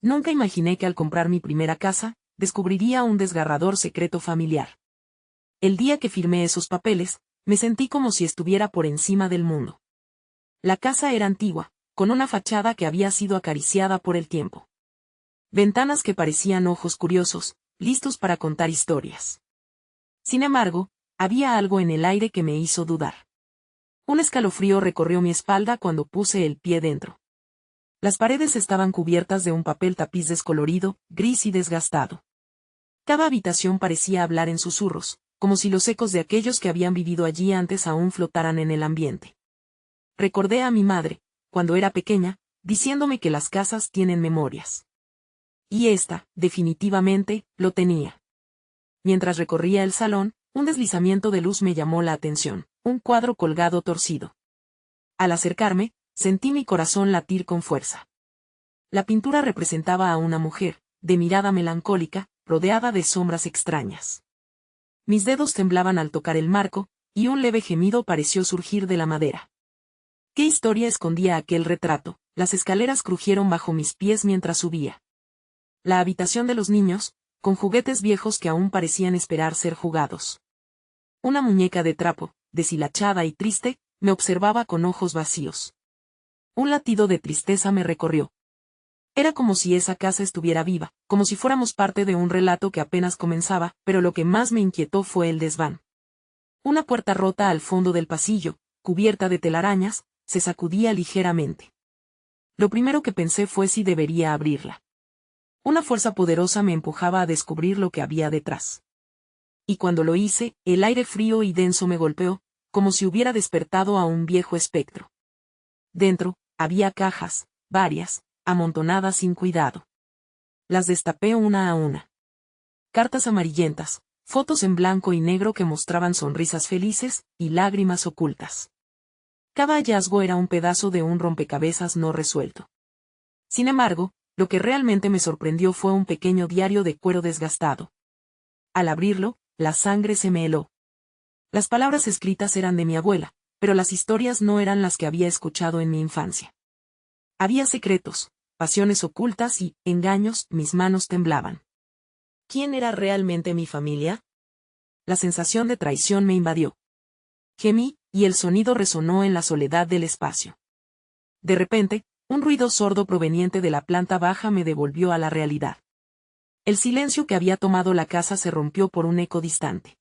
Nunca imaginé que al comprar mi primera casa, descubriría un desgarrador secreto familiar. El día que firmé esos papeles, me sentí como si estuviera por encima del mundo. La casa era antigua, con una fachada que había sido acariciada por el tiempo. Ventanas que parecían ojos curiosos, listos para contar historias. Sin embargo, había algo en el aire que me hizo dudar. Un escalofrío recorrió mi espalda cuando puse el pie dentro. Las paredes estaban cubiertas de un papel tapiz descolorido, gris y desgastado. Cada habitación parecía hablar en susurros, como si los ecos de aquellos que habían vivido allí antes aún flotaran en el ambiente. Recordé a mi madre, cuando era pequeña, diciéndome que las casas tienen memorias. Y esta, definitivamente, lo tenía. Mientras recorría el salón, un deslizamiento de luz me llamó la atención, un cuadro colgado torcido. Al acercarme, sentí mi corazón latir con fuerza. La pintura representaba a una mujer, de mirada melancólica, rodeada de sombras extrañas. Mis dedos temblaban al tocar el marco, y un leve gemido pareció surgir de la madera. ¿Qué historia escondía aquel retrato? Las escaleras crujieron bajo mis pies mientras subía. La habitación de los niños, con juguetes viejos que aún parecían esperar ser jugados. Una muñeca de trapo, deshilachada y triste, me observaba con ojos vacíos. Un latido de tristeza me recorrió. Era como si esa casa estuviera viva, como si fuéramos parte de un relato que apenas comenzaba, pero lo que más me inquietó fue el desván. Una puerta rota al fondo del pasillo, cubierta de telarañas, se sacudía ligeramente. Lo primero que pensé fue si debería abrirla. Una fuerza poderosa me empujaba a descubrir lo que había detrás. Y cuando lo hice, el aire frío y denso me golpeó, como si hubiera despertado a un viejo espectro. Dentro, había cajas, varias, amontonadas sin cuidado. Las destapé una a una. Cartas amarillentas, fotos en blanco y negro que mostraban sonrisas felices y lágrimas ocultas. Cada hallazgo era un pedazo de un rompecabezas no resuelto. Sin embargo, lo que realmente me sorprendió fue un pequeño diario de cuero desgastado. Al abrirlo, la sangre se me heló. Las palabras escritas eran de mi abuela, pero las historias no eran las que había escuchado en mi infancia. Había secretos, pasiones ocultas y, engaños, mis manos temblaban. ¿Quién era realmente mi familia? La sensación de traición me invadió. Gemí, y el sonido resonó en la soledad del espacio. De repente, un ruido sordo proveniente de la planta baja me devolvió a la realidad. El silencio que había tomado la casa se rompió por un eco distante.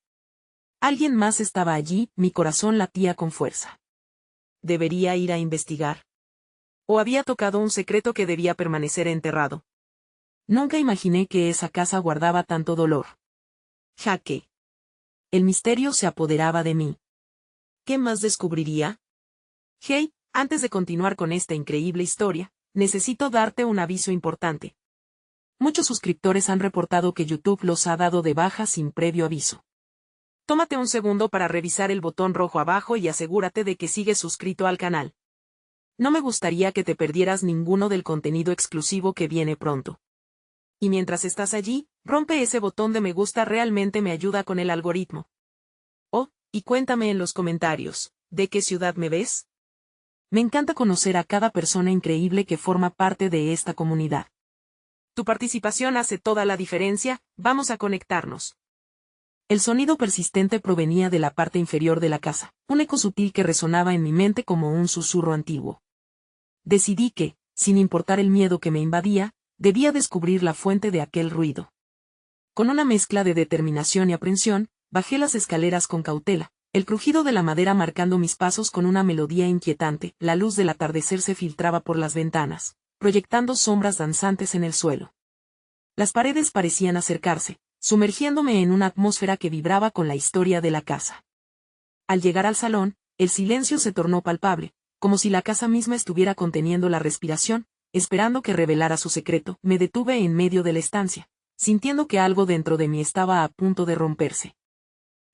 Alguien más estaba allí, mi corazón latía con fuerza. ¿Debería ir a investigar? ¿O había tocado un secreto que debía permanecer enterrado? Nunca imaginé que esa casa guardaba tanto dolor. Jaque. El misterio se apoderaba de mí. ¿Qué más descubriría? Hey, antes de continuar con esta increíble historia, necesito darte un aviso importante. Muchos suscriptores han reportado que YouTube los ha dado de baja sin previo aviso. Tómate un segundo para revisar el botón rojo abajo y asegúrate de que sigues suscrito al canal. No me gustaría que te perdieras ninguno del contenido exclusivo que viene pronto. Y mientras estás allí, rompe ese botón de me gusta, realmente me ayuda con el algoritmo. Oh, y cuéntame en los comentarios, ¿de qué ciudad me ves? Me encanta conocer a cada persona increíble que forma parte de esta comunidad. Tu participación hace toda la diferencia, vamos a conectarnos. El sonido persistente provenía de la parte inferior de la casa, un eco sutil que resonaba en mi mente como un susurro antiguo. Decidí que, sin importar el miedo que me invadía, debía descubrir la fuente de aquel ruido. Con una mezcla de determinación y aprensión, bajé las escaleras con cautela, el crujido de la madera marcando mis pasos con una melodía inquietante. La luz del atardecer se filtraba por las ventanas, proyectando sombras danzantes en el suelo. Las paredes parecían acercarse, sumergiéndome en una atmósfera que vibraba con la historia de la casa. Al llegar al salón, el silencio se tornó palpable, como si la casa misma estuviera conteniendo la respiración, esperando que revelara su secreto. Me detuve en medio de la estancia, sintiendo que algo dentro de mí estaba a punto de romperse.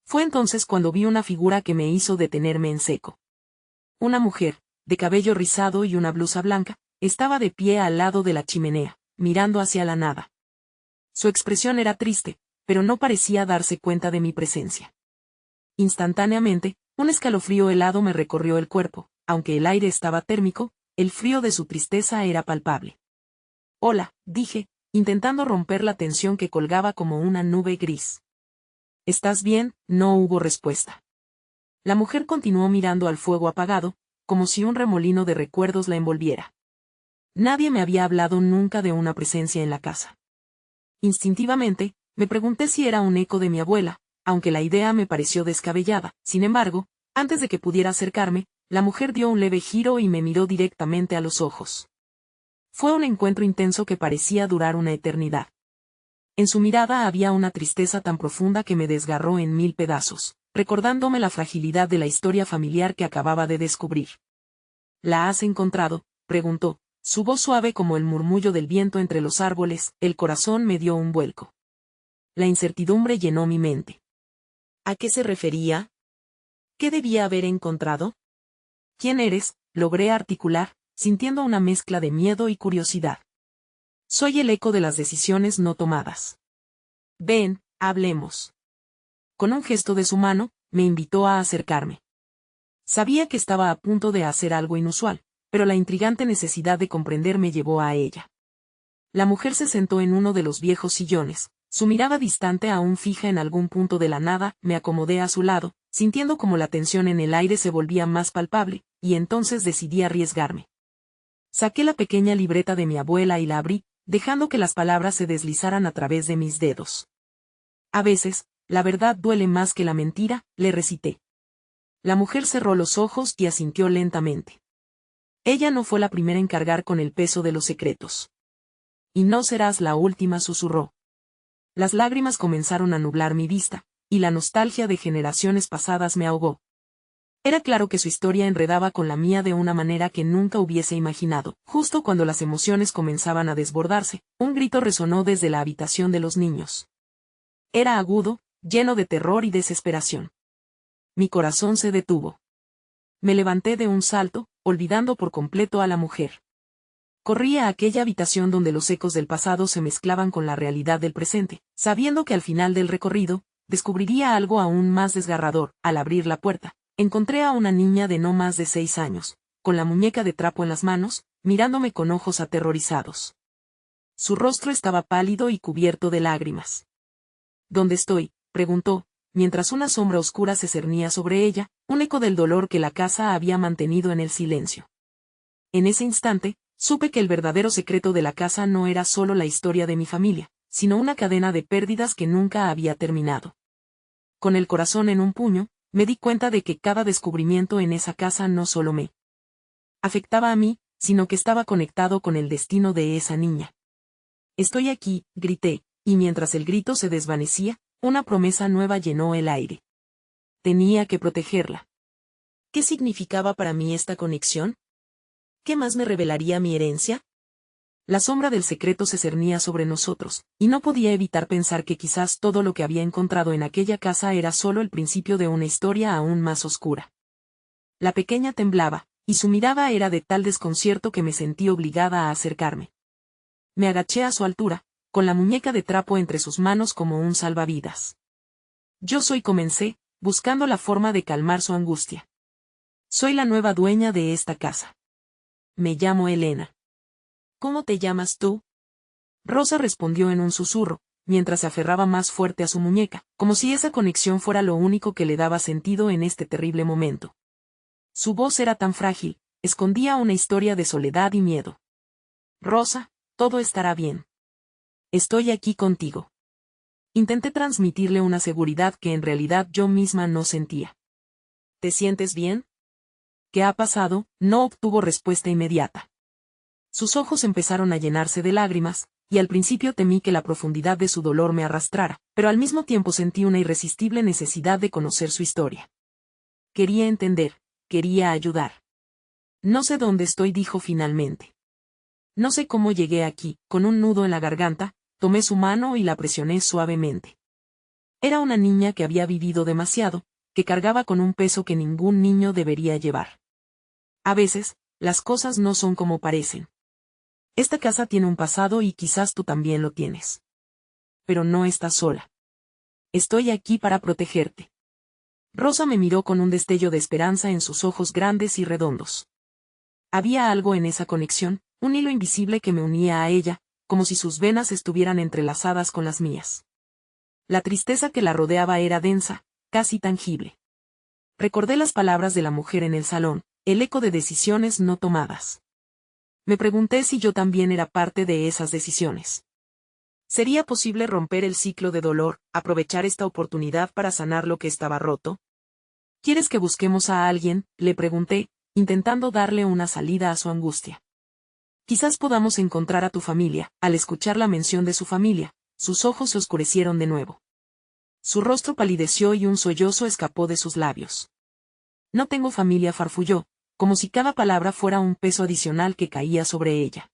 Fue entonces cuando vi una figura que me hizo detenerme en seco. Una mujer, de cabello rizado y una blusa blanca, estaba de pie al lado de la chimenea, mirando hacia la nada. Su expresión era triste, pero no parecía darse cuenta de mi presencia. Instantáneamente, un escalofrío helado me recorrió el cuerpo, aunque el aire estaba térmico, el frío de su tristeza era palpable. Hola, dije, intentando romper la tensión que colgaba como una nube gris. ¿Estás bien? No hubo respuesta. La mujer continuó mirando al fuego apagado, como si un remolino de recuerdos la envolviera. Nadie me había hablado nunca de una presencia en la casa. Instintivamente, me pregunté si era un eco de mi abuela, aunque la idea me pareció descabellada. Sin embargo, antes de que pudiera acercarme, la mujer dio un leve giro y me miró directamente a los ojos. Fue un encuentro intenso que parecía durar una eternidad. En su mirada había una tristeza tan profunda que me desgarró en 1000 pedazos, recordándome la fragilidad de la historia familiar que acababa de descubrir. ¿La has encontrado?, preguntó, su voz suave como el murmullo del viento entre los árboles. El corazón me dio un vuelco. La incertidumbre llenó mi mente. ¿A qué se refería? ¿Qué debía haber encontrado? ¿Quién eres?, logré articular, sintiendo una mezcla de miedo y curiosidad. Soy el eco de las decisiones no tomadas. Ven, hablemos. Con un gesto de su mano, me invitó a acercarme. Sabía que estaba a punto de hacer algo inusual, pero la intrigante necesidad de comprender me llevó a ella. La mujer se sentó en uno de los viejos sillones, su mirada distante aún fija en algún punto de la nada. Me acomodé a su lado, sintiendo como la tensión en el aire se volvía más palpable, y entonces decidí arriesgarme. Saqué la pequeña libreta de mi abuela y la abrí, dejando que las palabras se deslizaran a través de mis dedos. A veces, la verdad duele más que la mentira, le recité. La mujer cerró los ojos y asintió lentamente. Ella no fue la primera en cargar con el peso de los secretos. Y no serás la última, susurró. Las lágrimas comenzaron a nublar mi vista, y la nostalgia de generaciones pasadas me ahogó. Era claro que su historia enredaba con la mía de una manera que nunca hubiese imaginado. Justo cuando las emociones comenzaban a desbordarse, un grito resonó desde la habitación de los niños. Era agudo, lleno de terror y desesperación. Mi corazón se detuvo. Me levanté de un salto, olvidando por completo a la mujer. Corrí a aquella habitación donde los ecos del pasado se mezclaban con la realidad del presente, sabiendo que al final del recorrido, descubriría algo aún más desgarrador. Al abrir la puerta, encontré a una niña de no más de 6 años, con la muñeca de trapo en las manos, mirándome con ojos aterrorizados. Su rostro estaba pálido y cubierto de lágrimas. ¿Dónde estoy?, preguntó, mientras una sombra oscura se cernía sobre ella, un eco del dolor que la casa había mantenido en el silencio. En ese instante, supe que el verdadero secreto de la casa no era solo la historia de mi familia, sino una cadena de pérdidas que nunca había terminado. Con el corazón en un puño, me di cuenta de que cada descubrimiento en esa casa no solo me afectaba a mí, sino que estaba conectado con el destino de esa niña. Estoy aquí, grité, y mientras el grito se desvanecía, una promesa nueva llenó el aire. Tenía que protegerla. ¿Qué significaba para mí esta conexión? ¿Qué más me revelaría mi herencia? La sombra del secreto se cernía sobre nosotros, y no podía evitar pensar que quizás todo lo que había encontrado en aquella casa era solo el principio de una historia aún más oscura. La pequeña temblaba, y su mirada era de tal desconcierto que me sentí obligada a acercarme. Me agaché a su altura, con la muñeca de trapo entre sus manos como un salvavidas. Comencé, buscando la forma de calmar su angustia. Soy la nueva dueña de esta casa. Me llamo Elena. ¿Cómo te llamas tú? Rosa respondió en un susurro, mientras se aferraba más fuerte a su muñeca, como si esa conexión fuera lo único que le daba sentido en este terrible momento. Su voz era tan frágil, escondía una historia de soledad y miedo. Rosa, todo estará bien. Estoy aquí contigo. Intenté transmitirle una seguridad que en realidad yo misma no sentía. ¿Te sientes bien? ¿Qué ha pasado? No obtuvo respuesta inmediata. Sus ojos empezaron a llenarse de lágrimas, y al principio temí que la profundidad de su dolor me arrastrara, pero al mismo tiempo sentí una irresistible necesidad de conocer su historia. Quería entender, quería ayudar. No sé dónde estoy, dijo finalmente. No sé cómo llegué aquí. Con un nudo en la garganta, tomé su mano y la presioné suavemente. Era una niña que había vivido demasiado, que cargaba con un peso que ningún niño debería llevar. A veces, las cosas no son como parecen. Esta casa tiene un pasado y quizás tú también lo tienes. Pero no estás sola. Estoy aquí para protegerte. Rosa me miró con un destello de esperanza en sus ojos grandes y redondos. Había algo en esa conexión, un hilo invisible que me unía a ella, como si sus venas estuvieran entrelazadas con las mías. La tristeza que la rodeaba era densa, casi tangible. Recordé las palabras de la mujer en el salón, el eco de decisiones no tomadas. Me pregunté si yo también era parte de esas decisiones. ¿Sería posible romper el ciclo de dolor, aprovechar esta oportunidad para sanar lo que estaba roto? ¿Quieres que busquemos a alguien?, le pregunté, intentando darle una salida a su angustia. Quizás podamos encontrar a tu familia. Al escuchar la mención de su familia, sus ojos se oscurecieron de nuevo. Su rostro palideció y un sollozo escapó de sus labios. No tengo familia, farfulló, como si cada palabra fuera un peso adicional que caía sobre ella.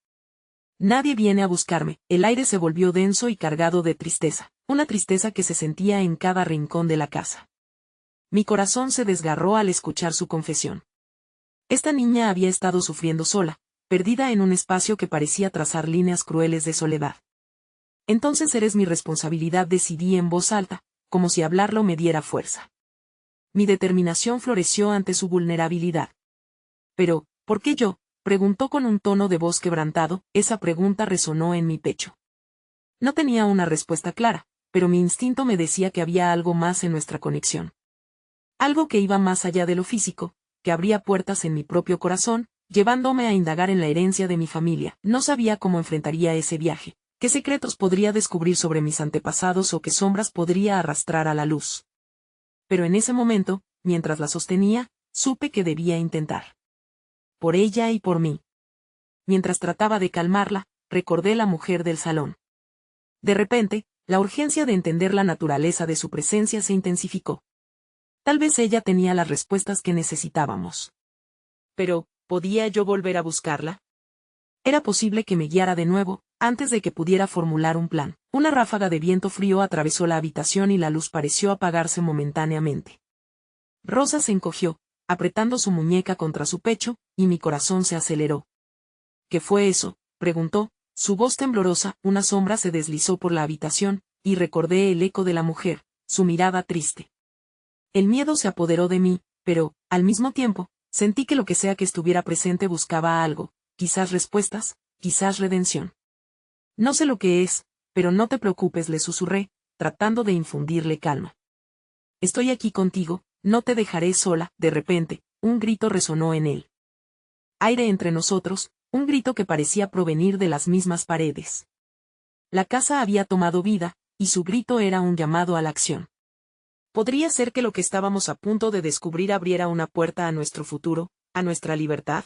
Nadie viene a buscarme. El aire se volvió denso y cargado de tristeza, una tristeza que se sentía en cada rincón de la casa. Mi corazón se desgarró al escuchar su confesión. Esta niña había estado sufriendo sola, perdida en un espacio que parecía trazar líneas crueles de soledad. Entonces eres mi responsabilidad, decidí en voz alta, como si hablarlo me diera fuerza. Mi determinación floreció ante su vulnerabilidad. Pero, ¿por qué yo?, preguntó con un tono de voz quebrantado. Esa pregunta resonó en mi pecho. No tenía una respuesta clara, pero mi instinto me decía que había algo más en nuestra conexión. Algo que iba más allá de lo físico, que abría puertas en mi propio corazón, llevándome a indagar en la herencia de mi familia. No sabía cómo enfrentaría ese viaje, qué secretos podría descubrir sobre mis antepasados o qué sombras podría arrastrar a la luz. Pero en ese momento, mientras la sostenía, supe que debía intentar. Por ella y por mí. Mientras trataba de calmarla, recordé la mujer del salón. De repente, la urgencia de entender la naturaleza de su presencia se intensificó. Tal vez ella tenía las respuestas que necesitábamos. Pero, ¿podía yo volver a buscarla? Era posible que me guiara de nuevo, antes de que pudiera formular un plan. Una ráfaga de viento frío atravesó la habitación y la luz pareció apagarse momentáneamente. Rosa se encogió, apretando su muñeca contra su pecho, y mi corazón se aceleró. ¿Qué fue eso?, preguntó, su voz temblorosa. Una sombra se deslizó por la habitación, y recordé el eco de la mujer, su mirada triste. El miedo se apoderó de mí, pero, al mismo tiempo, sentí que lo que sea que estuviera presente buscaba algo, quizás respuestas, quizás redención. No sé lo que es, pero no te preocupes, le susurré, tratando de infundirle calma. Estoy aquí contigo, no te dejaré sola. De repente, un grito resonó en él. Aire entre nosotros, un grito que parecía provenir de las mismas paredes. La casa había tomado vida, y su grito era un llamado a la acción. ¿Podría ser que lo que estábamos a punto de descubrir abriera una puerta a nuestro futuro, a nuestra libertad?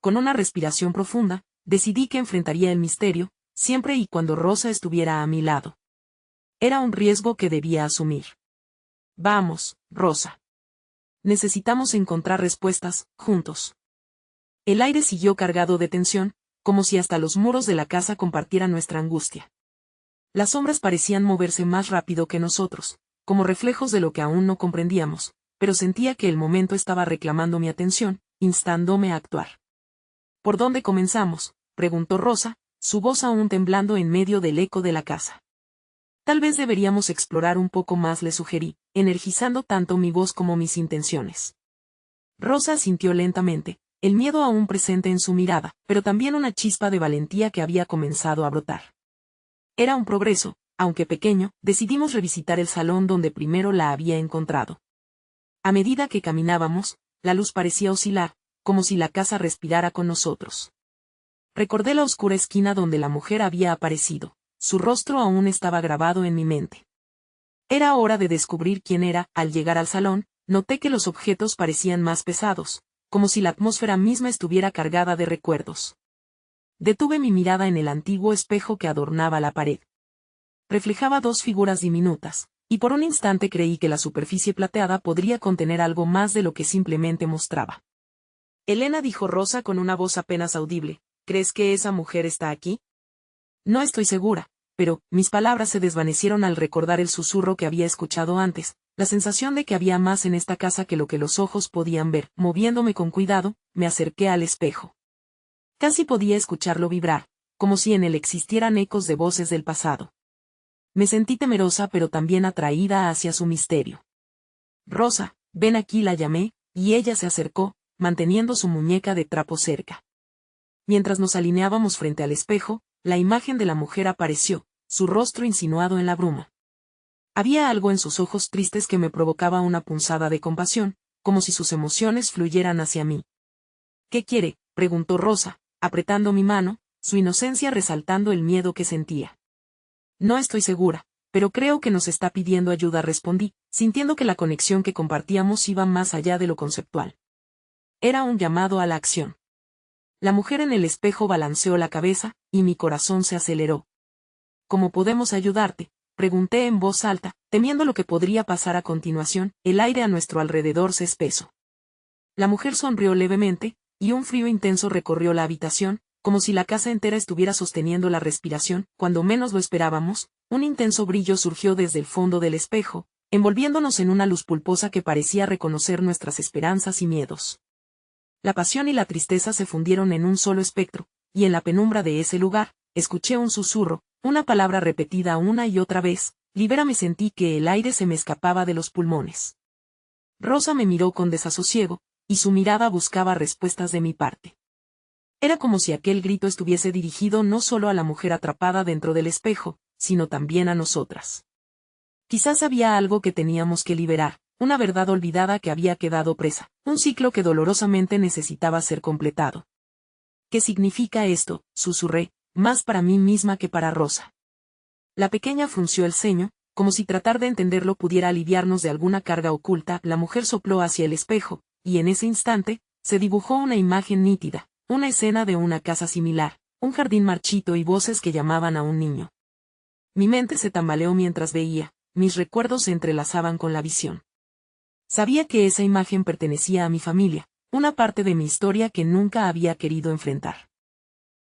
Con una respiración profunda, decidí que enfrentaría el misterio, siempre y cuando Rosa estuviera a mi lado. Era un riesgo que debía asumir. Vamos, Rosa. Necesitamos encontrar respuestas, juntos. El aire siguió cargado de tensión, como si hasta los muros de la casa compartieran nuestra angustia. Las sombras parecían moverse más rápido que nosotros, como reflejos de lo que aún no comprendíamos, pero sentía que el momento estaba reclamando mi atención, instándome a actuar. ¿Por dónde comenzamos?, preguntó Rosa, su voz aún temblando en medio del eco de la casa. Tal vez deberíamos explorar un poco más, le sugerí, energizando tanto mi voz como mis intenciones. Rosa asintió lentamente, el miedo aún presente en su mirada, pero también una chispa de valentía que había comenzado a brotar. Era un progreso, aunque pequeño. Decidimos revisitar el salón donde primero la había encontrado. A medida que caminábamos, la luz parecía oscilar, como si la casa respirara con nosotros. Recordé la oscura esquina donde la mujer había aparecido. Su rostro aún estaba grabado en mi mente. Era hora de descubrir quién era. Al llegar al salón, noté que los objetos parecían más pesados, como si la atmósfera misma estuviera cargada de recuerdos. Detuve mi mirada en el antiguo espejo que adornaba la pared. Reflejaba dos figuras diminutas, y por un instante creí que la superficie plateada podría contener algo más de lo que simplemente mostraba. Elena, dijo Rosa con una voz apenas audible, ¿crees que esa mujer está aquí? No estoy segura, pero mis palabras se desvanecieron al recordar el susurro que había escuchado antes, la sensación de que había más en esta casa que lo que los ojos podían ver. Moviéndome con cuidado, me acerqué al espejo. Casi podía escucharlo vibrar, como si en él existieran ecos de voces del pasado. Me sentí temerosa pero también atraída hacia su misterio. Rosa, ven aquí, la llamé, y ella se acercó, manteniendo su muñeca de trapo cerca. Mientras nos alineábamos frente al espejo, la imagen de la mujer apareció, su rostro insinuado en la bruma. Había algo en sus ojos tristes que me provocaba una punzada de compasión, como si sus emociones fluyeran hacia mí. ¿Qué quiere?, preguntó Rosa, apretando mi mano, su inocencia resaltando el miedo que sentía. No estoy segura, pero creo que nos está pidiendo ayuda, respondí, sintiendo que la conexión que compartíamos iba más allá de lo conceptual. Era un llamado a la acción. La mujer en el espejo balanceó la cabeza, y mi corazón se aceleró. ¿Cómo podemos ayudarte?, pregunté en voz alta, temiendo lo que podría pasar a continuación. El aire a nuestro alrededor se espesó. La mujer sonrió levemente, y un frío intenso recorrió la habitación, como si la casa entera estuviera sosteniendo la respiración. Cuando menos lo esperábamos, un intenso brillo surgió desde el fondo del espejo, envolviéndonos en una luz pulposa que parecía reconocer nuestras esperanzas y miedos. La pasión y la tristeza se fundieron en un solo espectro, y en la penumbra de ese lugar, escuché un susurro, una palabra repetida una y otra vez: libérame. Sentí que el aire se me escapaba de los pulmones. Rosa me miró con desasosiego, y su mirada buscaba respuestas de mi parte. Era como si aquel grito estuviese dirigido no solo a la mujer atrapada dentro del espejo, sino también a nosotras. Quizás había algo que teníamos que liberar, una verdad olvidada que había quedado presa, un ciclo que dolorosamente necesitaba ser completado. ¿Qué significa esto?, susurré, más para mí misma que para Rosa. La pequeña frunció el ceño, como si tratar de entenderlo pudiera aliviarnos de alguna carga oculta. La mujer sopló hacia el espejo, y en ese instante, se dibujó una imagen nítida, una escena de una casa similar, un jardín marchito y voces que llamaban a un niño. Mi mente se tambaleó mientras veía, mis recuerdos se entrelazaban con la visión. Sabía que esa imagen pertenecía a mi familia, una parte de mi historia que nunca había querido enfrentar.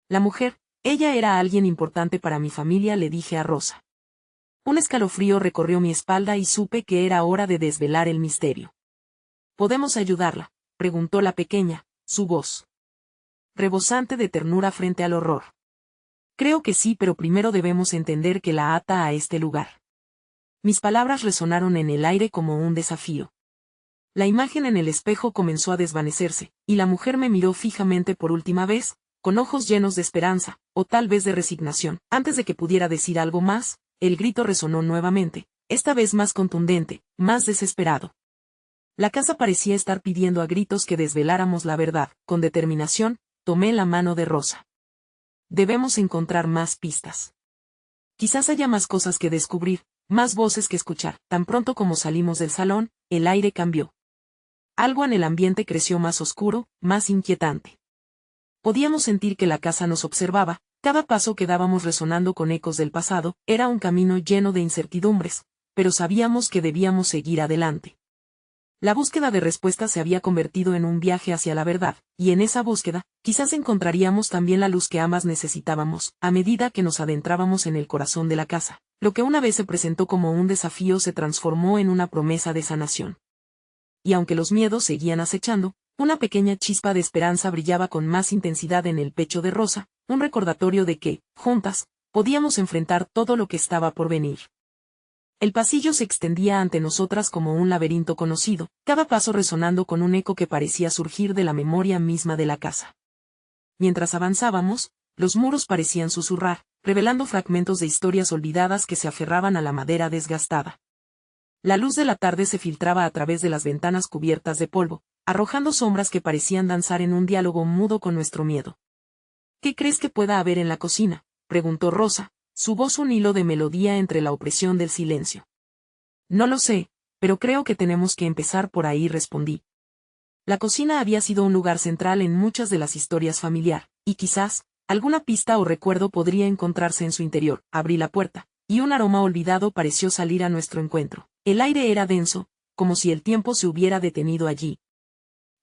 La mujer, ella era alguien importante para mi familia, le dije a Rosa. Un escalofrío recorrió mi espalda y supe que era hora de desvelar el misterio. ¿Podemos ayudarla?, preguntó la pequeña, su voz rebosante de ternura frente al horror. Creo que sí, pero primero debemos entender qué la ata a este lugar. Mis palabras resonaron en el aire como un desafío. La imagen en el espejo comenzó a desvanecerse, y la mujer me miró fijamente por última vez, con ojos llenos de esperanza, o tal vez de resignación. Antes de que pudiera decir algo más, el grito resonó nuevamente, esta vez más contundente, más desesperado. La casa parecía estar pidiendo a gritos que desveláramos la verdad. Con determinación, tomé la mano de Rosa. Debemos encontrar más pistas. Quizás haya más cosas que descubrir, más voces que escuchar. Tan pronto como salimos del salón, el aire cambió. Algo en el ambiente creció más oscuro, más inquietante. Podíamos sentir que la casa nos observaba, cada paso que dábamos resonando con ecos del pasado. Era un camino lleno de incertidumbres, pero sabíamos que debíamos seguir adelante. La búsqueda de respuestas se había convertido en un viaje hacia la verdad, y en esa búsqueda, quizás encontraríamos también la luz que ambas necesitábamos. A medida que nos adentrábamos en el corazón de la casa, lo que una vez se presentó como un desafío se transformó en una promesa de sanación. Y aunque los miedos seguían acechando, una pequeña chispa de esperanza brillaba con más intensidad en el pecho de Rosa, un recordatorio de que, juntas, podíamos enfrentar todo lo que estaba por venir. El pasillo se extendía ante nosotras como un laberinto conocido, cada paso resonando con un eco que parecía surgir de la memoria misma de la casa. Mientras avanzábamos, los muros parecían susurrar, revelando fragmentos de historias olvidadas que se aferraban a la madera desgastada. La luz de la tarde se filtraba a través de las ventanas cubiertas de polvo, arrojando sombras que parecían danzar en un diálogo mudo con nuestro miedo. ¿Qué crees que pueda haber en la cocina?, preguntó Rosa, su voz un hilo de melodía entre la opresión del silencio. No lo sé, pero creo que tenemos que empezar por ahí, respondí. La cocina había sido un lugar central en muchas de las historias familiar, y quizás, alguna pista o recuerdo podría encontrarse en su interior. Abrí la puerta, y un aroma olvidado pareció salir a nuestro encuentro. El aire era denso, como si el tiempo se hubiera detenido allí.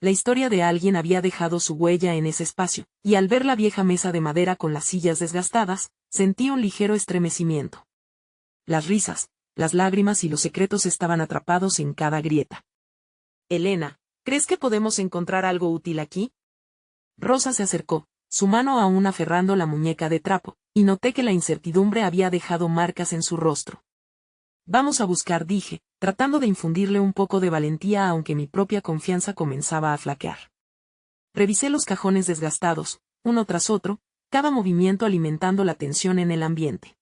La historia de alguien había dejado su huella en ese espacio, y al ver la vieja mesa de madera con las sillas desgastadas, sentí un ligero estremecimiento. Las risas, las lágrimas y los secretos estaban atrapados en cada grieta. Elena, ¿crees que podemos encontrar algo útil aquí? Rosa se acercó, su mano aún aferrando la muñeca de trapo, y noté que la incertidumbre había dejado marcas en su rostro. Vamos a buscar, dije, tratando de infundirle un poco de valentía aunque mi propia confianza comenzaba a flaquear. Revisé los cajones desgastados, uno tras otro, cada movimiento alimentando la tensión en el ambiente.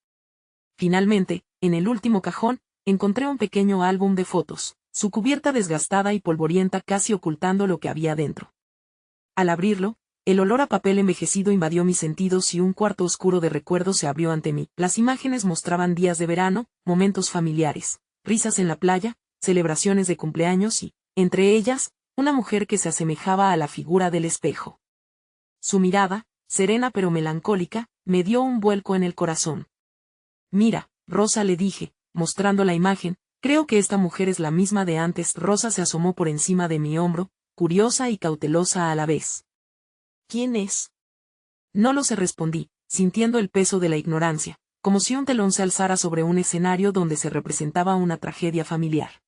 Finalmente, en el último cajón, encontré un pequeño álbum de fotos, su cubierta desgastada y polvorienta casi ocultando lo que había dentro. Al abrirlo, el olor a papel envejecido invadió mis sentidos y un cuarto oscuro de recuerdos se abrió ante mí. Las imágenes mostraban días de verano, momentos familiares, risas en la playa, celebraciones de cumpleaños y, entre ellas, una mujer que se asemejaba a la figura del espejo. Su mirada, serena pero melancólica, me dio un vuelco en el corazón. Mira, Rosa, le dije, mostrando la imagen, creo que esta mujer es la misma de antes. Rosa se asomó por encima de mi hombro, curiosa y cautelosa a la vez. ¿Quién es? No lo sé, respondí, sintiendo el peso de la ignorancia, como si un telón se alzara sobre un escenario donde se representaba una tragedia familiar.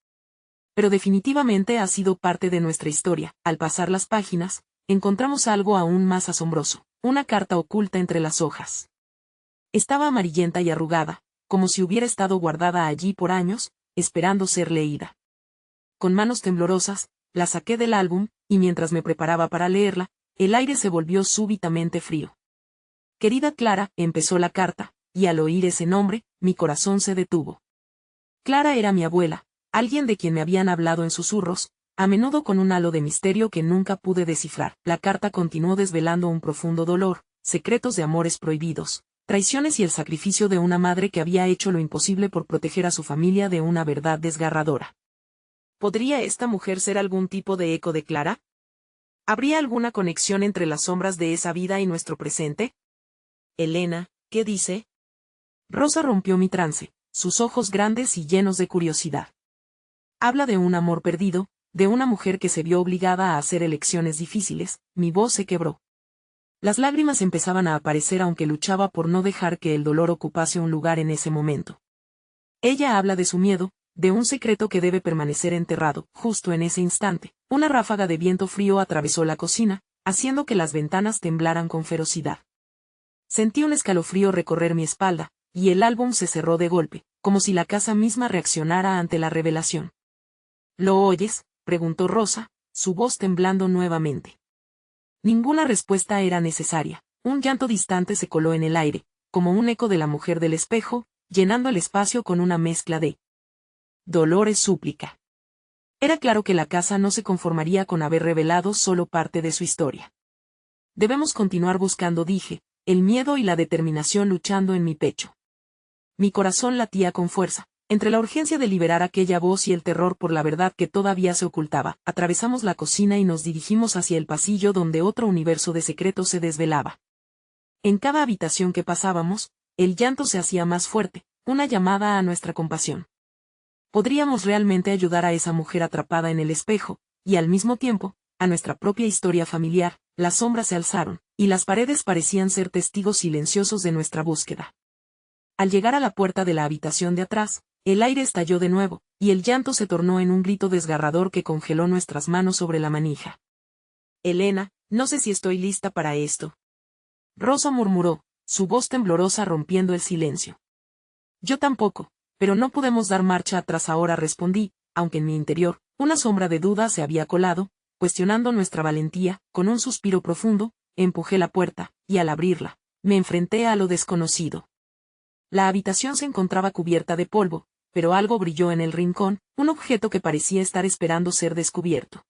Pero definitivamente ha sido parte de nuestra historia. Al pasar las páginas, encontramos algo aún más asombroso, una carta oculta entre las hojas. Estaba amarillenta y arrugada, como si hubiera estado guardada allí por años, esperando ser leída. Con manos temblorosas, la saqué del álbum, y mientras me preparaba para leerla, el aire se volvió súbitamente frío. Querida Clara, empezó la carta, y al oír ese nombre, mi corazón se detuvo. Clara era mi abuela, alguien de quien me habían hablado en susurros, a menudo con un halo de misterio que nunca pude descifrar. La carta continuó desvelando un profundo dolor, secretos de amores prohibidos, traiciones y el sacrificio de una madre que había hecho lo imposible por proteger a su familia de una verdad desgarradora. ¿Podría esta mujer ser algún tipo de eco de Clara? ¿Habría alguna conexión entre las sombras de esa vida y nuestro presente? Elena, ¿qué dice? Rosa rompió mi trance, sus ojos grandes y llenos de curiosidad. Habla de un amor perdido, de una mujer que se vio obligada a hacer elecciones difíciles. Mi voz se quebró. Las lágrimas empezaban a aparecer aunque luchaba por no dejar que el dolor ocupase un lugar en ese momento. Ella habla de su miedo, de un secreto que debe permanecer enterrado. Justo en ese instante, una ráfaga de viento frío atravesó la cocina, haciendo que las ventanas temblaran con ferocidad. Sentí un escalofrío recorrer mi espalda, y el álbum se cerró de golpe, como si la casa misma reaccionara ante la revelación. ¿Lo oyes?, preguntó Rosa, su voz temblando nuevamente. Ninguna respuesta era necesaria. Un llanto distante se coló en el aire, como un eco de la mujer del espejo, llenando el espacio con una mezcla de dolor y súplica. Era claro que la casa no se conformaría con haber revelado solo parte de su historia. Debemos continuar buscando, dije, el miedo y la determinación luchando en mi pecho. Mi corazón latía con fuerza. Entre la urgencia de liberar aquella voz y el terror por la verdad que todavía se ocultaba, atravesamos la cocina y nos dirigimos hacia el pasillo donde otro universo de secretos se desvelaba. En cada habitación que pasábamos, el llanto se hacía más fuerte, una llamada a nuestra compasión. Podríamos realmente ayudar a esa mujer atrapada en el espejo, y al mismo tiempo, a nuestra propia historia familiar. Las sombras se alzaron, y las paredes parecían ser testigos silenciosos de nuestra búsqueda. Al llegar a la puerta de la habitación de atrás, el aire estalló de nuevo, y el llanto se tornó en un grito desgarrador que congeló nuestras manos sobre la manija. Elena, no sé si estoy lista para esto. Rosa murmuró, su voz temblorosa rompiendo el silencio. Yo tampoco, pero no podemos dar marcha atrás ahora, respondí, aunque en mi interior, una sombra de duda se había colado, cuestionando nuestra valentía. Con un suspiro profundo, empujé la puerta, y al abrirla, me enfrenté a lo desconocido. La habitación se encontraba cubierta de polvo, pero algo brilló en el rincón, un objeto que parecía estar esperando ser descubierto.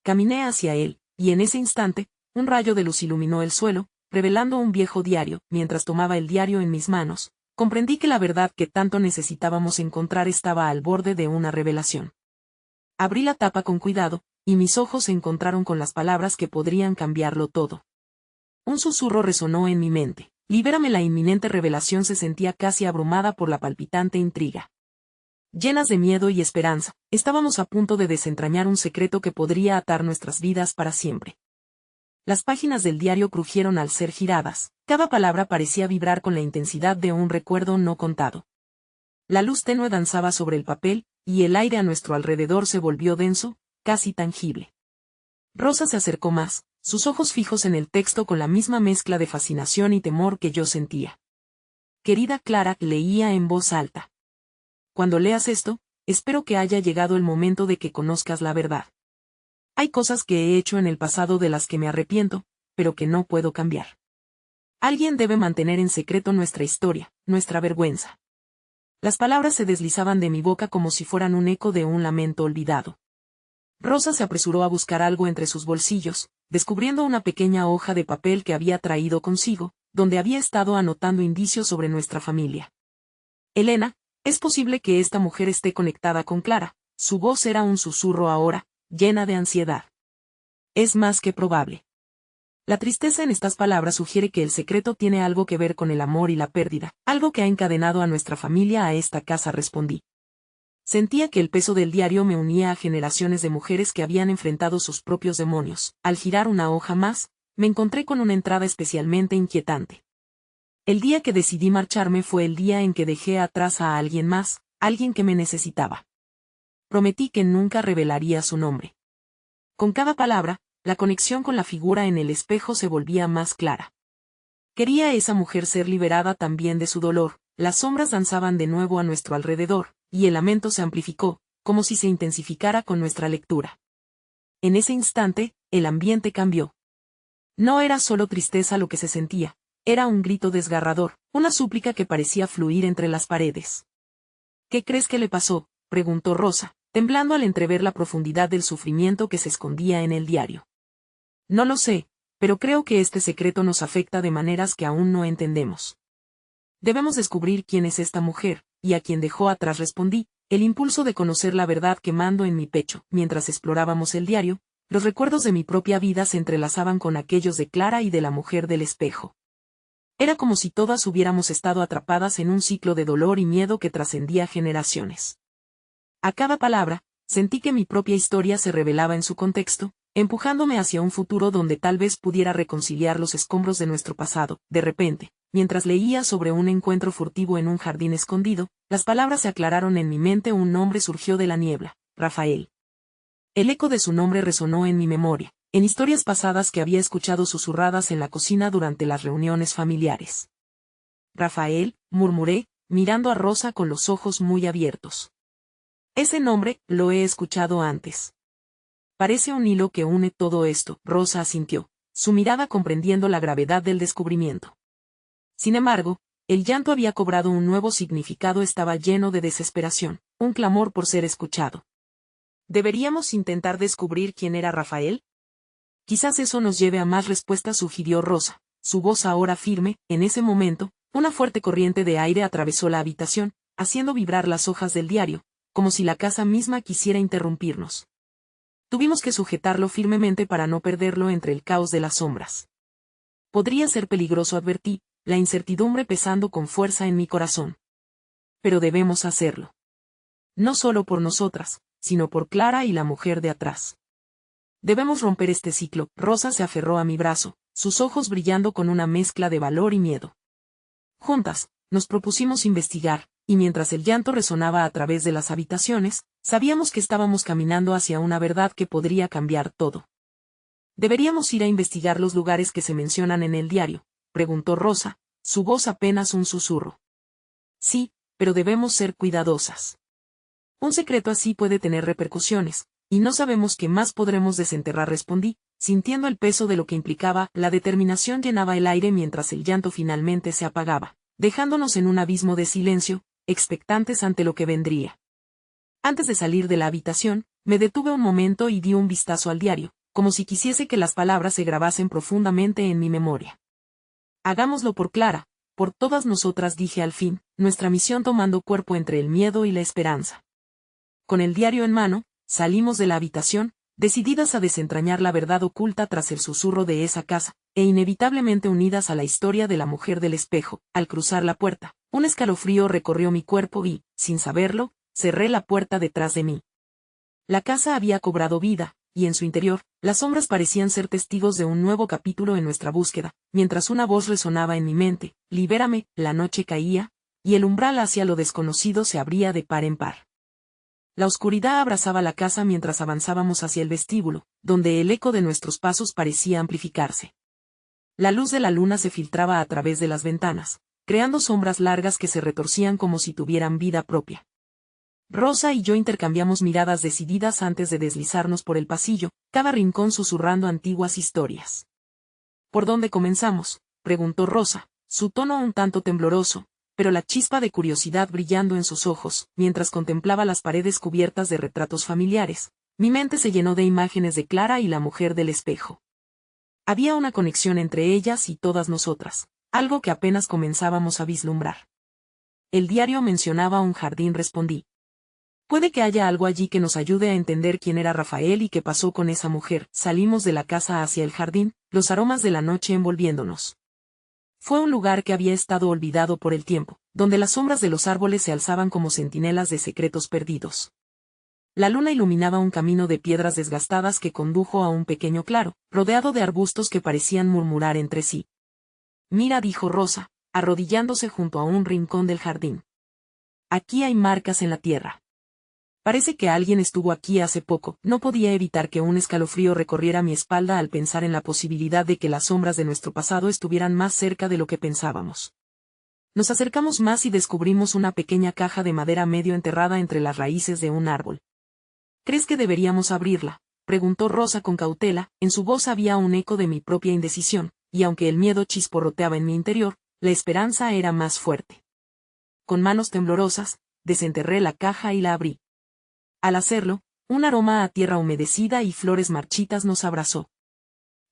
Caminé hacia él, y en ese instante, un rayo de luz iluminó el suelo, revelando un viejo diario. Mientras tomaba el diario en mis manos, comprendí que la verdad que tanto necesitábamos encontrar estaba al borde de una revelación. Abrí la tapa con cuidado, y mis ojos se encontraron con las palabras que podrían cambiarlo todo. Un susurro resonó en mi mente. Libérame. La inminente revelación se sentía casi abrumada por la palpitante intriga. Llenas de miedo y esperanza, estábamos a punto de desentrañar un secreto que podría atar nuestras vidas para siempre. Las páginas del diario crujieron al ser giradas, cada palabra parecía vibrar con la intensidad de un recuerdo no contado. La luz tenue danzaba sobre el papel, y el aire a nuestro alrededor se volvió denso, casi tangible. Rosa se acercó más, sus ojos fijos en el texto con la misma mezcla de fascinación y temor que yo sentía. Querida Clara, leía en voz alta. Cuando leas esto, espero que haya llegado el momento de que conozcas la verdad. Hay cosas que he hecho en el pasado de las que me arrepiento, pero que no puedo cambiar. Alguien debe mantener en secreto nuestra historia, nuestra vergüenza. Las palabras se deslizaban de mi boca como si fueran un eco de un lamento olvidado. Rosa se apresuró a buscar algo entre sus bolsillos, descubriendo una pequeña hoja de papel que había traído consigo, donde había estado anotando indicios sobre nuestra familia. Elena, es posible que esta mujer esté conectada con Clara. Su voz era un susurro ahora, llena de ansiedad. Es más que probable. La tristeza en estas palabras sugiere que el secreto tiene algo que ver con el amor y la pérdida, algo que ha encadenado a nuestra familia a esta casa, respondí. Sentía que el peso del diario me unía a generaciones de mujeres que habían enfrentado sus propios demonios. Al girar una hoja más, me encontré con una entrada especialmente inquietante. El día que decidí marcharme fue el día en que dejé atrás a alguien más, alguien que me necesitaba. Prometí que nunca revelaría su nombre. Con cada palabra, la conexión con la figura en el espejo se volvía más clara. Quería esa mujer ser liberada también de su dolor. Las sombras danzaban de nuevo a nuestro alrededor, y el lamento se amplificó, como si se intensificara con nuestra lectura. En ese instante, el ambiente cambió. No era solo tristeza lo que se sentía, era un grito desgarrador, una súplica que parecía fluir entre las paredes. ¿Qué crees que le pasó?, preguntó Rosa, temblando al entrever la profundidad del sufrimiento que se escondía en el diario. No lo sé, pero creo que este secreto nos afecta de maneras que aún no entendemos. Debemos descubrir quién es esta mujer, y a quien dejó atrás, respondí, el impulso de conocer la verdad quemando en mi pecho. Mientras explorábamos el diario, los recuerdos de mi propia vida se entrelazaban con aquellos de Clara y de la mujer del espejo. Era como si todas hubiéramos estado atrapadas en un ciclo de dolor y miedo que trascendía generaciones. A cada palabra, sentí que mi propia historia se revelaba en su contexto, empujándome hacia un futuro donde tal vez pudiera reconciliar los escombros de nuestro pasado. De repente, mientras leía sobre un encuentro furtivo en un jardín escondido, las palabras se aclararon en mi mente. Un nombre surgió de la niebla: Rafael. El eco de su nombre resonó en mi memoria, en historias pasadas que había escuchado susurradas en la cocina durante las reuniones familiares. Rafael, murmuré, mirando a Rosa con los ojos muy abiertos. Ese nombre, lo he escuchado antes. Parece un hilo que une todo esto. Rosa asintió, su mirada comprendiendo la gravedad del descubrimiento. Sin embargo, el llanto había cobrado un nuevo significado. Estaba lleno de desesperación, un clamor por ser escuchado. ¿Deberíamos intentar descubrir quién era Rafael? Quizás eso nos lleve a más respuestas, sugirió Rosa, su voz ahora firme. En ese momento, una fuerte corriente de aire atravesó la habitación, haciendo vibrar las hojas del diario, como si la casa misma quisiera interrumpirnos. Tuvimos que sujetarlo firmemente para no perderlo entre el caos de las sombras. Podría ser peligroso, advertí, la incertidumbre pesando con fuerza en mi corazón. Pero debemos hacerlo. No solo por nosotras, sino por Clara y la mujer de atrás. Debemos romper este ciclo. Rosa se aferró a mi brazo, sus ojos brillando con una mezcla de valor y miedo. Juntas, nos propusimos investigar, y mientras el llanto resonaba a través de las habitaciones, sabíamos que estábamos caminando hacia una verdad que podría cambiar todo. ¿Deberíamos ir a investigar los lugares que se mencionan en el diario?, preguntó Rosa, su voz apenas un susurro. Sí, pero debemos ser cuidadosas. Un secreto así puede tener repercusiones, y no sabemos qué más podremos desenterrar, respondí, sintiendo el peso de lo que implicaba. La determinación llenaba el aire mientras el llanto finalmente se apagaba, dejándonos en un abismo de silencio, expectantes ante lo que vendría. Antes de salir de la habitación, me detuve un momento y di un vistazo al diario, como si quisiese que las palabras se grabasen profundamente en mi memoria. Hagámoslo por Clara, por todas nosotras, dije al fin, nuestra misión tomando cuerpo entre el miedo y la esperanza. Con el diario en mano, salimos de la habitación, decididas a desentrañar la verdad oculta tras el susurro de esa casa, e inevitablemente unidas a la historia de la mujer del espejo. Al cruzar la puerta, un escalofrío recorrió mi cuerpo y, sin saberlo, cerré la puerta detrás de mí. La casa había cobrado vida, y en su interior, las sombras parecían ser testigos de un nuevo capítulo en nuestra búsqueda, mientras una voz resonaba en mi mente: libérame. La noche caía, y el umbral hacia lo desconocido se abría de par en par. La oscuridad abrazaba la casa mientras avanzábamos hacia el vestíbulo, donde el eco de nuestros pasos parecía amplificarse. La luz de la luna se filtraba a través de las ventanas, creando sombras largas que se retorcían como si tuvieran vida propia. Rosa y yo intercambiamos miradas decididas antes de deslizarnos por el pasillo, cada rincón susurrando antiguas historias. ¿Por dónde comenzamos?, preguntó Rosa, su tono un tanto tembloroso, pero la chispa de curiosidad brillando en sus ojos, mientras contemplaba las paredes cubiertas de retratos familiares. Mi mente se llenó de imágenes de Clara y la mujer del espejo. Había una conexión entre ellas y todas nosotras, algo que apenas comenzábamos a vislumbrar. El diario mencionaba un jardín, respondí. Puede que haya algo allí que nos ayude a entender quién era Rafael y qué pasó con esa mujer. Salimos de la casa hacia el jardín, los aromas de la noche envolviéndonos. Fue un lugar que había estado olvidado por el tiempo, donde las sombras de los árboles se alzaban como centinelas de secretos perdidos. La luna iluminaba un camino de piedras desgastadas que condujo a un pequeño claro, rodeado de arbustos que parecían murmurar entre sí. Mira, dijo Rosa, arrodillándose junto a un rincón del jardín. Aquí hay marcas en la tierra. Parece que alguien estuvo aquí hace poco. No podía evitar que un escalofrío recorriera mi espalda al pensar en la posibilidad de que las sombras de nuestro pasado estuvieran más cerca de lo que pensábamos. Nos acercamos más y descubrimos una pequeña caja de madera medio enterrada entre las raíces de un árbol. ¿Crees que deberíamos abrirla?, preguntó Rosa con cautela. En su voz había un eco de mi propia indecisión, y aunque el miedo chisporroteaba en mi interior, la esperanza era más fuerte. Con manos temblorosas, desenterré la caja y la abrí. Al hacerlo, un aroma a tierra humedecida y flores marchitas nos abrazó.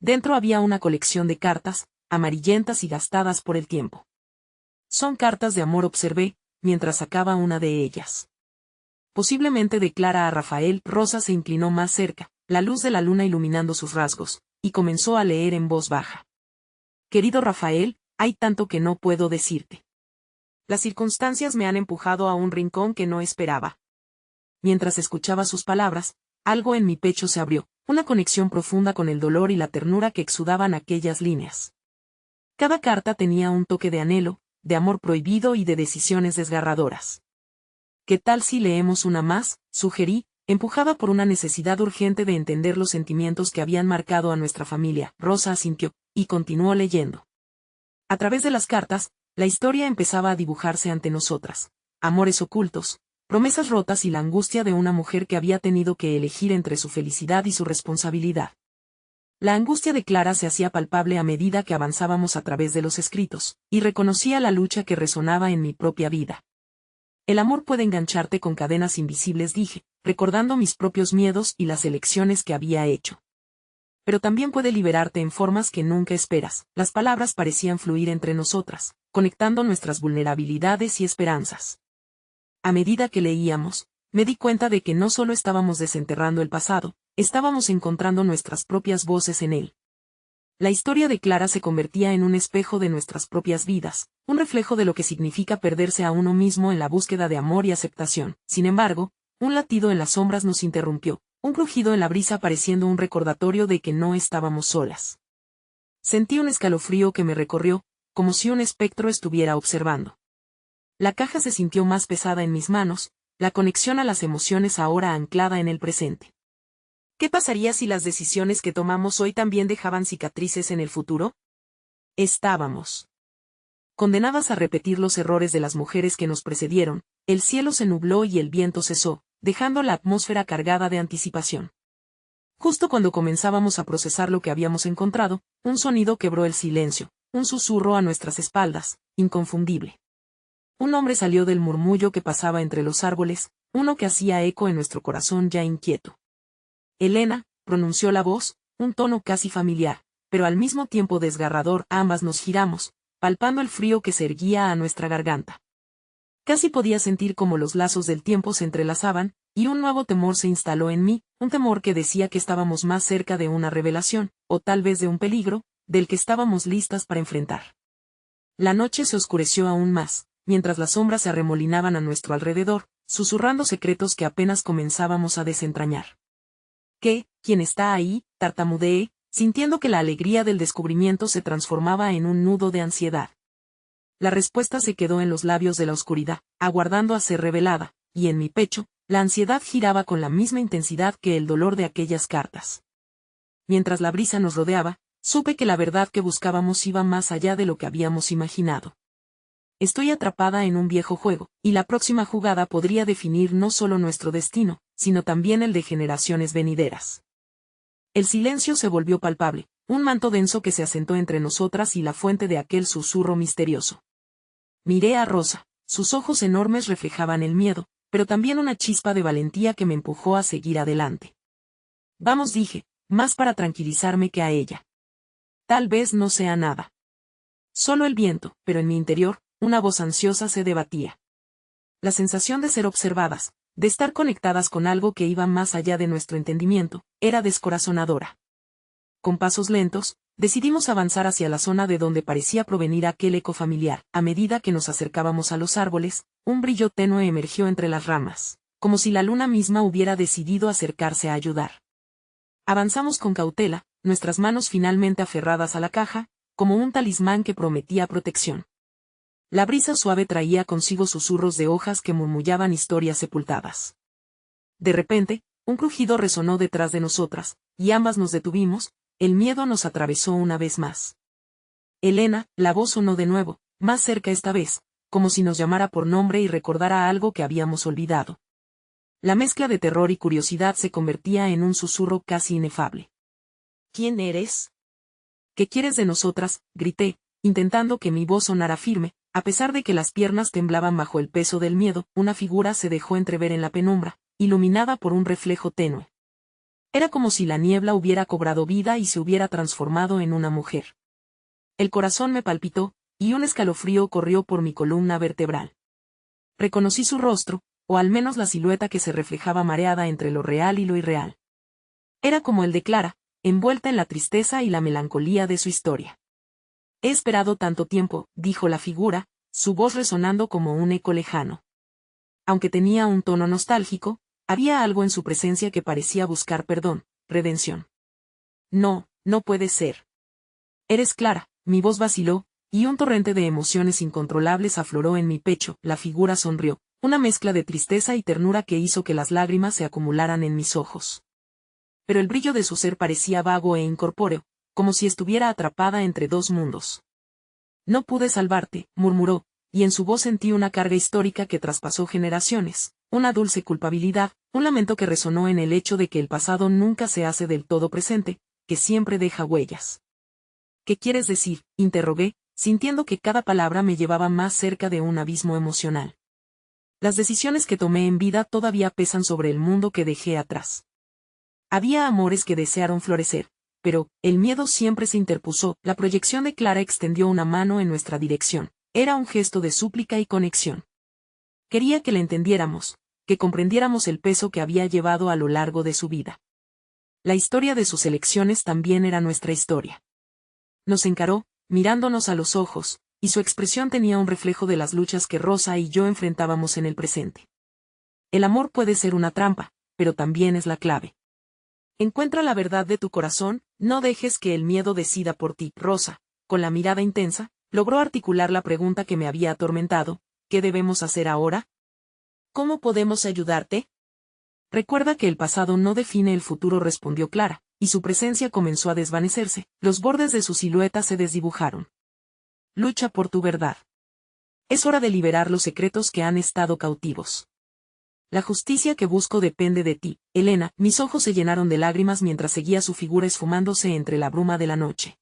Dentro había una colección de cartas, amarillentas y gastadas por el tiempo. Son cartas de amor, observé, mientras sacaba una de ellas. Posiblemente de Clara a Rafael. Rosa se inclinó más cerca, la luz de la luna iluminando sus rasgos, y comenzó a leer en voz baja. Querido Rafael, hay tanto que no puedo decirte. Las circunstancias me han empujado a un rincón que no esperaba. Mientras escuchaba sus palabras, algo en mi pecho se abrió, una conexión profunda con el dolor y la ternura que exudaban aquellas líneas. Cada carta tenía un toque de anhelo, de amor prohibido y de decisiones desgarradoras. ¿Qué tal si leemos una más?, sugerí, empujada por una necesidad urgente de entender los sentimientos que habían marcado a nuestra familia. Rosa asintió, y continuó leyendo. A través de las cartas, la historia empezaba a dibujarse ante nosotras. Amores ocultos, promesas rotas y la angustia de una mujer que había tenido que elegir entre su felicidad y su responsabilidad. La angustia de Clara se hacía palpable a medida que avanzábamos a través de los escritos, y reconocía la lucha que resonaba en mi propia vida. El amor puede engancharte con cadenas invisibles, dije, recordando mis propios miedos y las elecciones que había hecho. Pero también puede liberarte en formas que nunca esperas. Las palabras parecían fluir entre nosotras, conectando nuestras vulnerabilidades y esperanzas. A medida que leíamos, me di cuenta de que no solo estábamos desenterrando el pasado, estábamos encontrando nuestras propias voces en él. La historia de Clara se convertía en un espejo de nuestras propias vidas, un reflejo de lo que significa perderse a uno mismo en la búsqueda de amor y aceptación. Sin embargo, un latido en las sombras nos interrumpió, un crujido en la brisa pareciendo un recordatorio de que no estábamos solas. Sentí un escalofrío que me recorrió, como si un espectro estuviera observando. La caja se sintió más pesada en mis manos, la conexión a las emociones ahora anclada en el presente. ¿Qué pasaría si las decisiones que tomamos hoy también dejaban cicatrices en el futuro? Estábamos condenadas a repetir los errores de las mujeres que nos precedieron. El cielo se nubló y el viento cesó, dejando la atmósfera cargada de anticipación. Justo cuando comenzábamos a procesar lo que habíamos encontrado, un sonido quebró el silencio, un susurro a nuestras espaldas, inconfundible. Un hombre salió del murmullo que pasaba entre los árboles, uno que hacía eco en nuestro corazón ya inquieto. Elena, pronunció la voz, un tono casi familiar, pero al mismo tiempo desgarrador. Ambas nos giramos, palpando el frío que se erguía a nuestra garganta. Casi podía sentir cómo los lazos del tiempo se entrelazaban, y un nuevo temor se instaló en mí, un temor que decía que estábamos más cerca de una revelación, o tal vez de un peligro, del que estábamos listas para enfrentar. La noche se oscureció aún más, mientras las sombras se arremolinaban a nuestro alrededor, susurrando secretos que apenas comenzábamos a desentrañar. ¿Quién está ahí?, tartamudeé, sintiendo que la alegría del descubrimiento se transformaba en un nudo de ansiedad. La respuesta se quedó en los labios de la oscuridad, aguardando a ser revelada, y en mi pecho, la ansiedad giraba con la misma intensidad que el dolor de aquellas cartas. Mientras la brisa nos rodeaba, supe que la verdad que buscábamos iba más allá de lo que habíamos imaginado. Estoy atrapada en un viejo juego, y la próxima jugada podría definir no solo nuestro destino, sino también el de generaciones venideras. El silencio se volvió palpable, un manto denso que se asentó entre nosotras y la fuente de aquel susurro misterioso. Miré a Rosa, sus ojos enormes reflejaban el miedo, pero también una chispa de valentía que me empujó a seguir adelante. Vamos, dije, más para tranquilizarme que a ella. Tal vez no sea nada. Solo el viento, pero en mi interior, una voz ansiosa se debatía. La sensación de ser observadas, de estar conectadas con algo que iba más allá de nuestro entendimiento, era descorazonadora. Con pasos lentos, decidimos avanzar hacia la zona de donde parecía provenir aquel eco familiar. A medida que nos acercábamos a los árboles, un brillo tenue emergió entre las ramas, como si la luna misma hubiera decidido acercarse a ayudar. Avanzamos con cautela, nuestras manos finalmente aferradas a la caja, como un talismán que prometía protección. La brisa suave traía consigo susurros de hojas que murmullaban historias sepultadas. De repente, un crujido resonó detrás de nosotras, y ambas nos detuvimos. El miedo nos atravesó una vez más. Elena, la voz sonó de nuevo, más cerca esta vez, como si nos llamara por nombre y recordara algo que habíamos olvidado. La mezcla de terror y curiosidad se convertía en un susurro casi inefable. ¿Quién eres? ¿Qué quieres de nosotras?, grité, intentando que mi voz sonara firme. A pesar de que las piernas temblaban bajo el peso del miedo, una figura se dejó entrever en la penumbra, iluminada por un reflejo tenue. Era como si la niebla hubiera cobrado vida y se hubiera transformado en una mujer. El corazón me palpitó, y un escalofrío corrió por mi columna vertebral. Reconocí su rostro, o al menos la silueta que se reflejaba mareada entre lo real y lo irreal. Era como el de Clara, envuelta en la tristeza y la melancolía de su historia. He esperado tanto tiempo, dijo la figura, su voz resonando como un eco lejano. Aunque tenía un tono nostálgico, había algo en su presencia que parecía buscar perdón, redención. No, no puede ser. Eres Clara, mi voz vaciló, y un torrente de emociones incontrolables afloró en mi pecho. La figura sonrió, una mezcla de tristeza y ternura que hizo que las lágrimas se acumularan en mis ojos. Pero el brillo de su ser parecía vago e incorpóreo, como si estuviera atrapada entre dos mundos. No pude salvarte, murmuró, y en su voz sentí una carga histórica que traspasó generaciones, una dulce culpabilidad, un lamento que resonó en el hecho de que el pasado nunca se hace del todo presente, que siempre deja huellas. ¿Qué quieres decir?, interrogué, sintiendo que cada palabra me llevaba más cerca de un abismo emocional. Las decisiones que tomé en vida todavía pesan sobre el mundo que dejé atrás. Había amores que desearon florecer, pero el miedo siempre se interpuso. La proyección de Clara extendió una mano en nuestra dirección. Era un gesto de súplica y conexión. Quería que la entendiéramos, que comprendiéramos el peso que había llevado a lo largo de su vida. La historia de sus elecciones también era nuestra historia. Nos encaró, mirándonos a los ojos, y su expresión tenía un reflejo de las luchas que Rosa y yo enfrentábamos en el presente. El amor puede ser una trampa, pero también es la clave. Encuentra la verdad de tu corazón, no dejes que el miedo decida por ti. Rosa, con la mirada intensa, logró articular la pregunta que me había atormentado: ¿qué debemos hacer ahora? ¿Cómo podemos ayudarte? Recuerda que el pasado no define el futuro, respondió Clara, y su presencia comenzó a desvanecerse, los bordes de su silueta se desdibujaron. Lucha por tu verdad. Es hora de liberar los secretos que han estado cautivos. La justicia que busco depende de ti, Elena. Mis ojos se llenaron de lágrimas mientras seguía su figura esfumándose entre la bruma de la noche.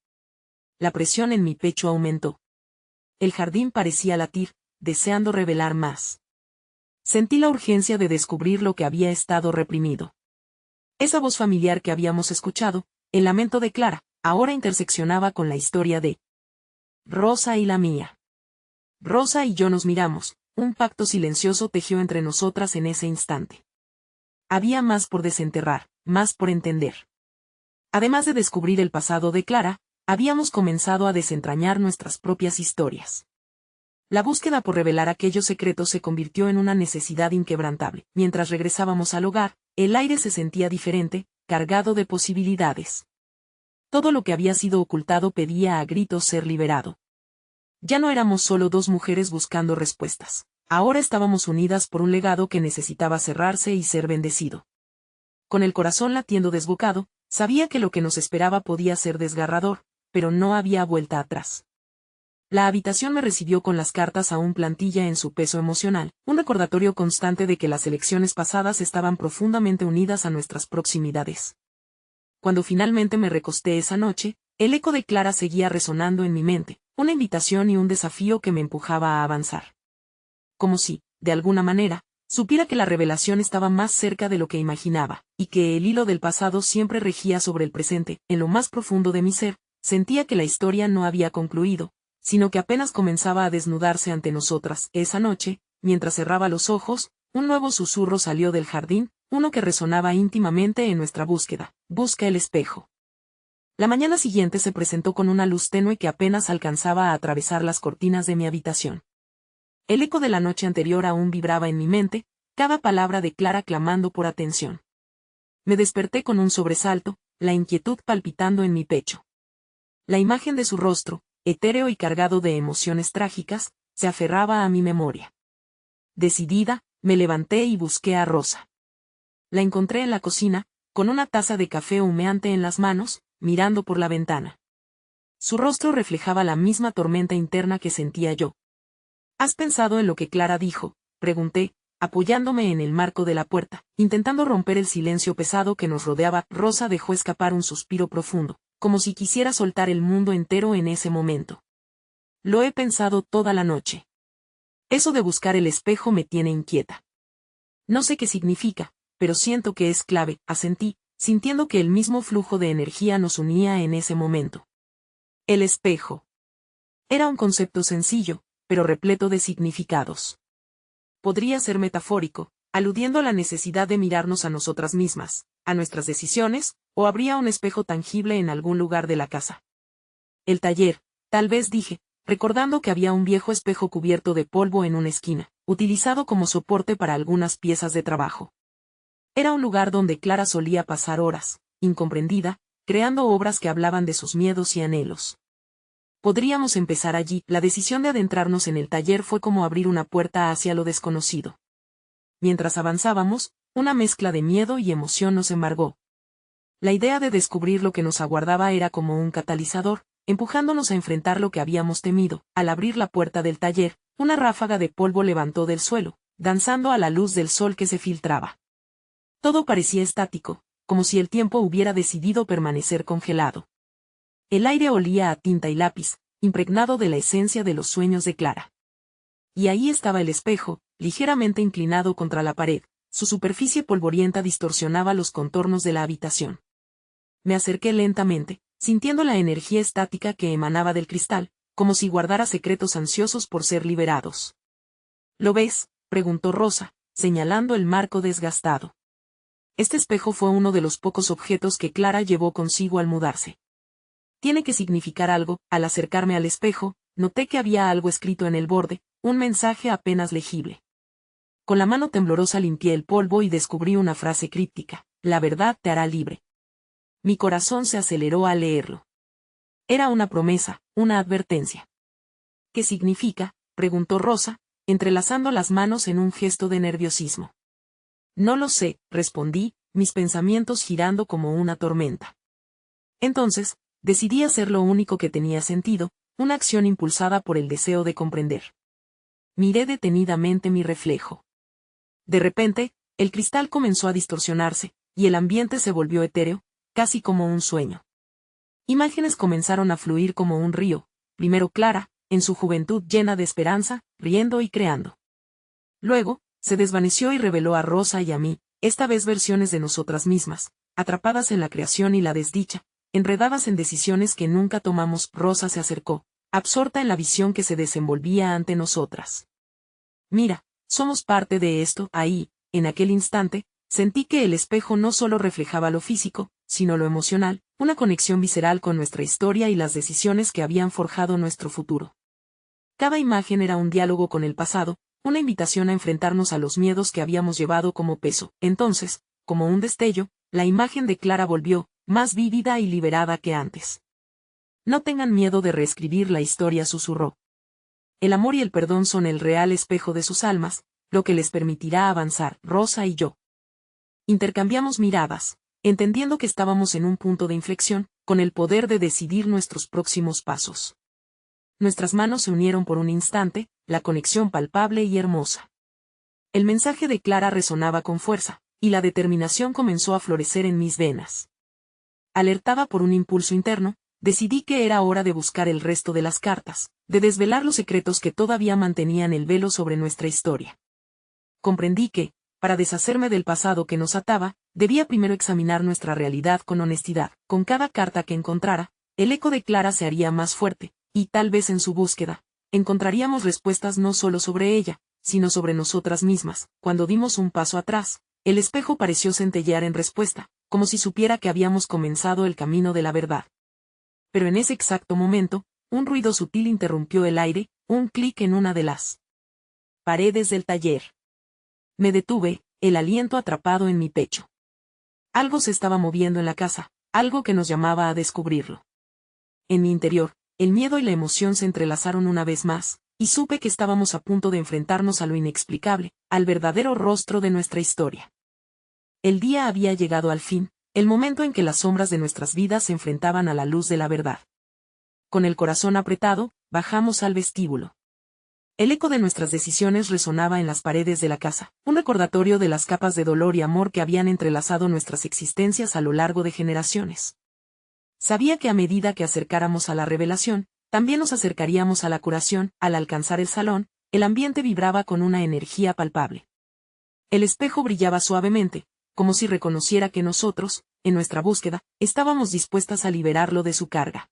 La presión en mi pecho aumentó. El jardín parecía latir, deseando revelar más. Sentí la urgencia de descubrir lo que había estado reprimido. Esa voz familiar que habíamos escuchado, el lamento de Clara, ahora interseccionaba con la historia de Rosa y la mía. Rosa y yo nos miramos. Un pacto silencioso tejió entre nosotras en ese instante. Había más por desenterrar, más por entender. Además de descubrir el pasado de Clara, habíamos comenzado a desentrañar nuestras propias historias. La búsqueda por revelar aquellos secretos se convirtió en una necesidad inquebrantable. Mientras regresábamos al hogar, el aire se sentía diferente, cargado de posibilidades. Todo lo que había sido ocultado pedía a gritos ser liberado. Ya no éramos solo dos mujeres buscando respuestas. Ahora estábamos unidas por un legado que necesitaba cerrarse y ser bendecido. Con el corazón latiendo desbocado, sabía que lo que nos esperaba podía ser desgarrador, pero no había vuelta atrás. La habitación me recibió con las cartas aún plantilla en su peso emocional, un recordatorio constante de que las elecciones pasadas estaban profundamente unidas a nuestras proximidades. Cuando finalmente me recosté esa noche, El eco de Clara seguía resonando en mi mente, una invitación y un desafío que me empujaba a avanzar. Como si, de alguna manera, supiera que la revelación estaba más cerca de lo que imaginaba, y que el hilo del pasado siempre regía sobre el presente. En lo más profundo de mi ser, sentía que la historia no había concluido, sino que apenas comenzaba a desnudarse ante nosotras. Esa noche, mientras cerraba los ojos, un nuevo susurro salió del jardín, uno que resonaba íntimamente en nuestra búsqueda: busca el espejo. La mañana siguiente se presentó con una luz tenue que apenas alcanzaba a atravesar las cortinas de mi habitación. El eco de la noche anterior aún vibraba en mi mente, cada palabra de Clara clamando por atención. Me desperté con un sobresalto, la inquietud palpitando en mi pecho. La imagen de su rostro, etéreo y cargado de emociones trágicas, se aferraba a mi memoria. Decidida, me levanté y busqué a Rosa. La encontré en la cocina, con una taza de café humeante en las manos, mirando por la ventana. Su rostro reflejaba la misma tormenta interna que sentía yo. ¿Has pensado en lo que Clara dijo?, pregunté, apoyándome en el marco de la puerta, intentando romper el silencio pesado que nos rodeaba. Rosa dejó escapar un suspiro profundo, como si quisiera soltar el mundo entero en ese momento. Lo he pensado toda la noche. Eso de buscar el espejo me tiene inquieta. No sé qué significa, pero siento que es clave, asentí, sintiendo que el mismo flujo de energía nos unía en ese momento. El espejo. Era un concepto sencillo, pero repleto de significados. Podría ser metafórico, aludiendo a la necesidad de mirarnos a nosotras mismas, a nuestras decisiones, o habría un espejo tangible en algún lugar de la casa. El taller, tal vez, dije, recordando que había un viejo espejo cubierto de polvo en una esquina, utilizado como soporte para algunas piezas de trabajo. Era un lugar donde Clara solía pasar horas, incomprendida, creando obras que hablaban de sus miedos y anhelos. Podríamos empezar allí. La decisión de adentrarnos en el taller fue como abrir una puerta hacia lo desconocido. Mientras avanzábamos, una mezcla de miedo y emoción nos embargó. La idea de descubrir lo que nos aguardaba era como un catalizador, empujándonos a enfrentar lo que habíamos temido. Al abrir la puerta del taller, una ráfaga de polvo levantó del suelo, danzando a la luz del sol que se filtraba. Todo parecía estático, como si el tiempo hubiera decidido permanecer congelado. El aire olía a tinta y lápiz, impregnado de la esencia de los sueños de Clara. Y ahí estaba el espejo, ligeramente inclinado contra la pared, su superficie polvorienta distorsionaba los contornos de la habitación. Me acerqué lentamente, sintiendo la energía estática que emanaba del cristal, como si guardara secretos ansiosos por ser liberados. ¿Lo ves?, preguntó Rosa, señalando el marco desgastado. Este espejo fue uno de los pocos objetos que Clara llevó consigo al mudarse. Tiene que significar algo. Al acercarme al espejo, noté que había algo escrito en el borde, un mensaje apenas legible. Con la mano temblorosa limpié el polvo y descubrí una frase críptica: la verdad te hará libre. Mi corazón se aceleró al leerlo. Era una promesa, una advertencia. ¿Qué significa?, preguntó Rosa, entrelazando las manos en un gesto de nerviosismo. No lo sé, respondí, mis pensamientos girando como una tormenta. Entonces, decidí hacer lo único que tenía sentido, una acción impulsada por el deseo de comprender. Miré detenidamente mi reflejo. De repente, el cristal comenzó a distorsionarse, y el ambiente se volvió etéreo, casi como un sueño. Imágenes comenzaron a fluir como un río, primero Clara, en su juventud llena de esperanza, riendo y creando. Luego, se desvaneció y reveló a Rosa y a mí, esta vez versiones de nosotras mismas, atrapadas en la creación y la desdicha, enredadas en decisiones que nunca tomamos. Rosa se acercó, absorta en la visión que se desenvolvía ante nosotras. Mira, somos parte de esto. Ahí, en aquel instante, sentí que el espejo no solo reflejaba lo físico, sino lo emocional, una conexión visceral con nuestra historia y las decisiones que habían forjado nuestro futuro. Cada imagen era un diálogo con el pasado, una invitación a enfrentarnos a los miedos que habíamos llevado como peso. Entonces, como un destello, la imagen de Clara volvió, más vívida y liberada que antes. No tengan miedo de reescribir la historia, susurró. El amor y el perdón son el real espejo de sus almas, lo que les permitirá avanzar. Rosa y yo intercambiamos miradas, entendiendo que estábamos en un punto de inflexión, con el poder de decidir nuestros próximos pasos. Nuestras manos se unieron por un instante, la conexión palpable y hermosa. El mensaje de Clara resonaba con fuerza, y la determinación comenzó a florecer en mis venas. Alertada por un impulso interno, decidí que era hora de buscar el resto de las cartas, de desvelar los secretos que todavía mantenían el velo sobre nuestra historia. Comprendí que, para deshacerme del pasado que nos ataba, debía primero examinar nuestra realidad con honestidad. Con cada carta que encontrara, el eco de Clara se haría más fuerte, y tal vez en su búsqueda, encontraríamos respuestas no solo sobre ella, sino sobre nosotras mismas. Cuando dimos un paso atrás, el espejo pareció centellear en respuesta, como si supiera que habíamos comenzado el camino de la verdad. Pero en ese exacto momento, un ruido sutil interrumpió el aire, un clic en una de las paredes del taller. Me detuve, el aliento atrapado en mi pecho. Algo se estaba moviendo en la casa, algo que nos llamaba a descubrirlo. En mi interior, el miedo y la emoción se entrelazaron una vez más, y supe que estábamos a punto de enfrentarnos a lo inexplicable, al verdadero rostro de nuestra historia. El día había llegado al fin, el momento en que las sombras de nuestras vidas se enfrentaban a la luz de la verdad. Con el corazón apretado, bajamos al vestíbulo. El eco de nuestras decisiones resonaba en las paredes de la casa, un recordatorio de las capas de dolor y amor que habían entrelazado nuestras existencias a lo largo de generaciones. Sabía que a medida que acercáramos a la revelación, también nos acercaríamos a la curación. Al alcanzar el salón, el ambiente vibraba con una energía palpable. El espejo brillaba suavemente, como si reconociera que nosotros, en nuestra búsqueda, estábamos dispuestas a liberarlo de su carga.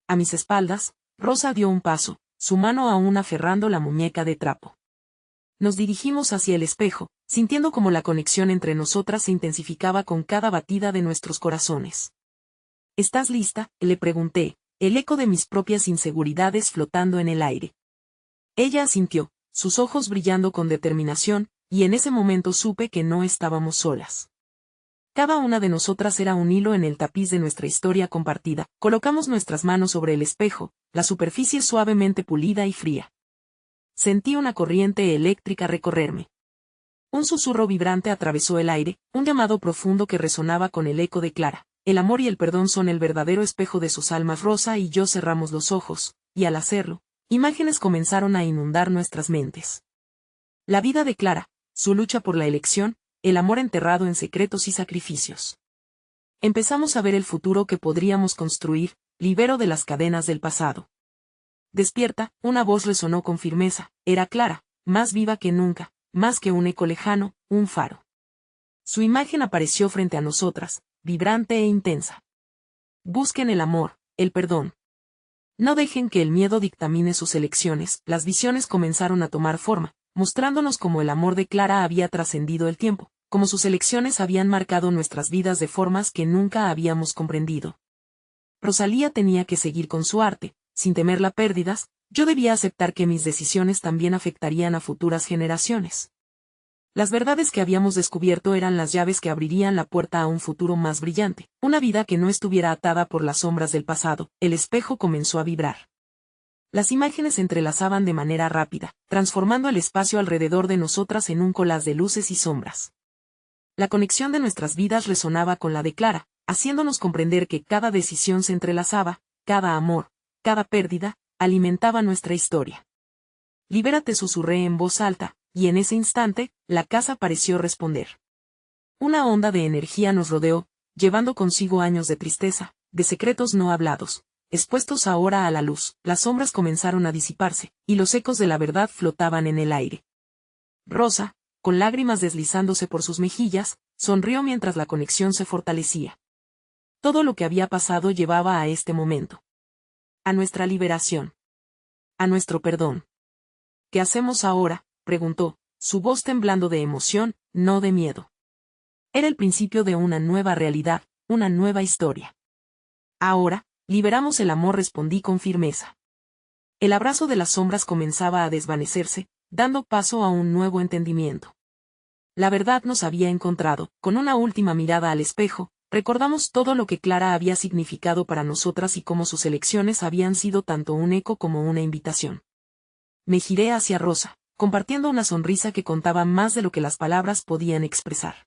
A mis espaldas, Rosa dio un paso, su mano aún aferrando la muñeca de trapo. Nos dirigimos hacia el espejo, sintiendo como la conexión entre nosotras se intensificaba con cada batida de nuestros corazones. ¿Estás lista?, le pregunté, el eco de mis propias inseguridades flotando en el aire. Ella asintió, sus ojos brillando con determinación, y en ese momento supe que no estábamos solas. Cada una de nosotras era un hilo en el tapiz de nuestra historia compartida. Colocamos nuestras manos sobre el espejo, la superficie suavemente pulida y fría. Sentí una corriente eléctrica recorrerme. Un susurro vibrante atravesó el aire, un llamado profundo que resonaba con el eco de Clara. El amor y el perdón son el verdadero espejo de sus almas. Rosa y yo cerramos los ojos, y al hacerlo, imágenes comenzaron a inundar nuestras mentes. La vida de Clara, su lucha por la elección, el amor enterrado en secretos y sacrificios. Empezamos a ver el futuro que podríamos construir, libero de las cadenas del pasado. Despierta, una voz resonó con firmeza, era Clara, más viva que nunca, más que un eco lejano, un faro. Su imagen apareció frente a nosotras, vibrante e intensa. Busquen el amor, el perdón. No dejen que el miedo dictamine sus elecciones. Las visiones comenzaron a tomar forma, mostrándonos cómo el amor de Clara había trascendido el tiempo, como sus elecciones habían marcado nuestras vidas de formas que nunca habíamos comprendido. Rosalía tenía que seguir con su arte, sin temer las pérdidas. Yo debía aceptar que mis decisiones también afectarían a futuras generaciones. Las verdades que habíamos descubierto eran las llaves que abrirían la puerta a un futuro más brillante, una vida que no estuviera atada por las sombras del pasado. El espejo comenzó a vibrar. Las imágenes se entrelazaban de manera rápida, transformando el espacio alrededor de nosotras en un collage de luces y sombras. La conexión de nuestras vidas resonaba con la de Clara, haciéndonos comprender que cada decisión se entrelazaba, cada amor, cada pérdida, alimentaba nuestra historia. Libérate, susurré en voz alta, y en ese instante, la casa pareció responder. Una onda de energía nos rodeó, llevando consigo años de tristeza, de secretos no hablados, expuestos ahora a la luz. Las sombras comenzaron a disiparse, y los ecos de la verdad flotaban en el aire. Rosa, con lágrimas deslizándose por sus mejillas, sonrió mientras la conexión se fortalecía. Todo lo que había pasado llevaba a este momento. A nuestra liberación. A nuestro perdón. ¿Qué hacemos ahora?, preguntó, su voz temblando de emoción, no de miedo. Era el principio de una nueva realidad, una nueva historia. Ahora, liberamos el amor, respondí con firmeza. El abrazo de las sombras comenzaba a desvanecerse, dando paso a un nuevo entendimiento. La verdad nos había encontrado. Con una última mirada al espejo, recordamos todo lo que Clara había significado para nosotras y cómo sus elecciones habían sido tanto un eco como una invitación. Me giré hacia Rosa, compartiendo una sonrisa que contaba más de lo que las palabras podían expresar.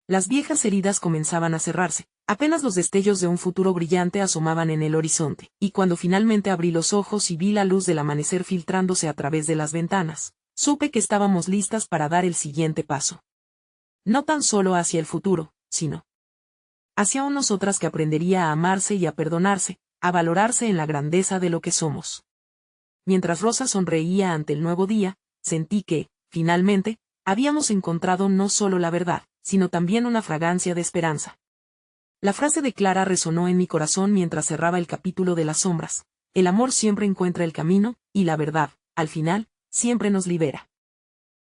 Las viejas heridas comenzaban a cerrarse, apenas los destellos de un futuro brillante asomaban en el horizonte, y cuando finalmente abrí los ojos y vi la luz del amanecer filtrándose a través de las ventanas, supe que estábamos listas para dar el siguiente paso. No tan solo hacia el futuro, sino hacia nosotras que aprendería a amarse y a perdonarse, a valorarse en la grandeza de lo que somos. Mientras Rosa sonreía ante el nuevo día, sentí que, finalmente, habíamos encontrado no solo la verdad, sino también una fragancia de esperanza. La frase de Clara resonó en mi corazón mientras cerraba el capítulo de las sombras. El amor siempre encuentra el camino, y la verdad, al final, siempre nos libera.